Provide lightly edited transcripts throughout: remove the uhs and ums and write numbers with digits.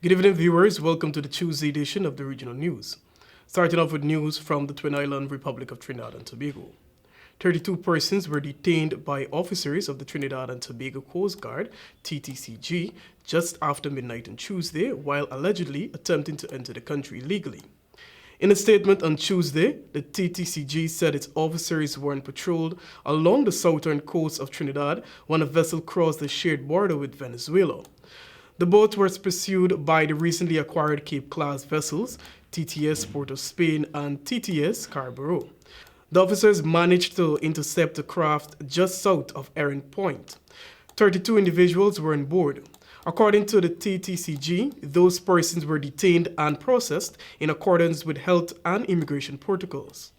Good evening, viewers. Welcome to the Tuesday edition of the Regional News. Starting off with news from the Twin Island Republic of Trinidad and Tobago. 32 persons were detained by officers of the Trinidad and Tobago Coast Guard, TTCG, just after midnight on Tuesday, while allegedly attempting to enter the country illegally. In a statement on Tuesday, the TTCG said its officers were on patrol along the southern coast of Trinidad when a vessel crossed the shared border with Venezuela. The boat was pursued by the recently acquired Cape-class vessels, TTS Port of Spain and TTS Scarborough. The officers managed to intercept the craft just south of Erin Point. 32 individuals were on board. According to the TTCG, those persons were detained and processed in accordance with health and immigration protocols.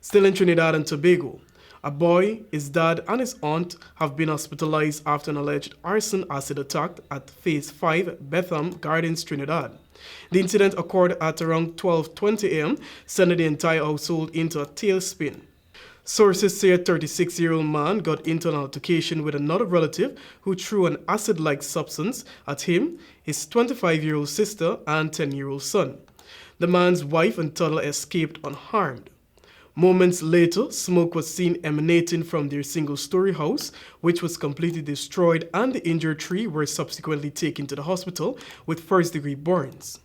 Still in Trinidad and Tobago, a boy, his dad, and his aunt have been hospitalized after an alleged arson acid attack at Phase 5 BEETHAM Gardens, Trinidad. The incident occurred at around 12:20 a.m., sending the entire household into a tailspin. Sources say a 36-year-old man got into an altercation with another relative who threw an acid-like substance at him, his 25-year-old sister, and 10-year-old son. The man's wife and toddler escaped unharmed. Moments later, smoke was seen emanating from their single-story house, which was completely destroyed, and the injured three were subsequently taken to the hospital with first-degree burns.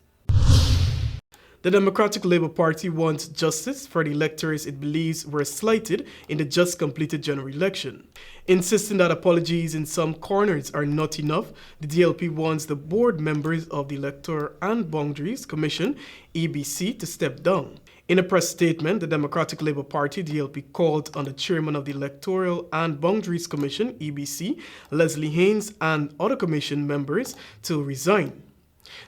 The Democratic Labour Party wants justice for the electors it believes were slighted in the just completed general election. Insisting that apologies in some corners are not enough, the DLP wants the board members of the Electoral and Boundaries Commission, EBC, to step down. In a press statement, the Democratic Labour Party, DLP, called on the chairman of the Electoral and Boundaries Commission, EBC, Leslie Haynes, and other commission members to resign.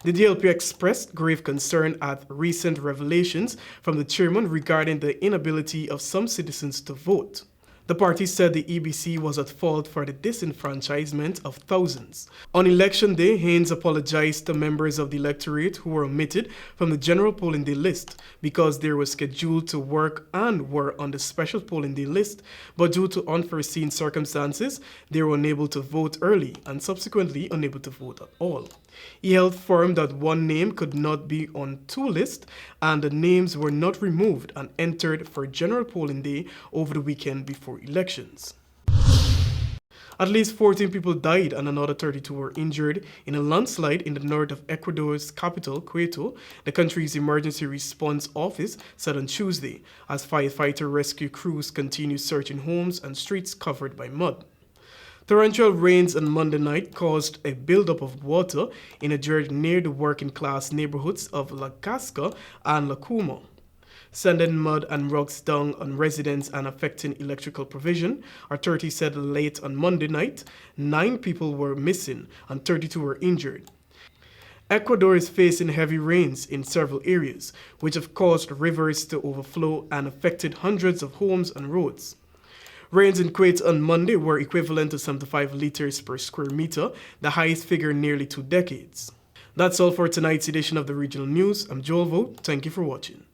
The DLP expressed grave concern at recent revelations from the chairman regarding the inability of some citizens to vote. The party said the EBC was at fault for the disenfranchisement of thousands. On election day, Haynes apologized to members of the electorate who were omitted from the general polling day list because they were scheduled to work and were on the special polling day list, but due to unforeseen circumstances, they were unable to vote early and subsequently unable to vote at all. He held firm that one name could not be on two lists and the names were not removed and entered for general polling day over the weekend before elections. At least 14 people died and another 32 were injured in a landslide in the north of Ecuador's capital, Quito, the country's emergency response office said on Tuesday, as firefighter rescue crews continue searching homes and streets covered by mud. Torrential rains on Monday night caused a buildup of water in a dredge near the working-class neighborhoods of La Casca and La Cuma, sending mud and rocks down on residents and affecting electrical provision. Authorities said late on Monday night, 9 people were missing and 32 were injured. Ecuador is facing heavy rains in several areas, which have caused rivers to overflow and affected hundreds of homes and roads. Rains in Kuwait on Monday were equivalent to 75 liters per square meter, the highest figure in nearly 2 decades. That's all for tonight's edition of the Regional News. I'm Joel Vogt. Thank you for watching.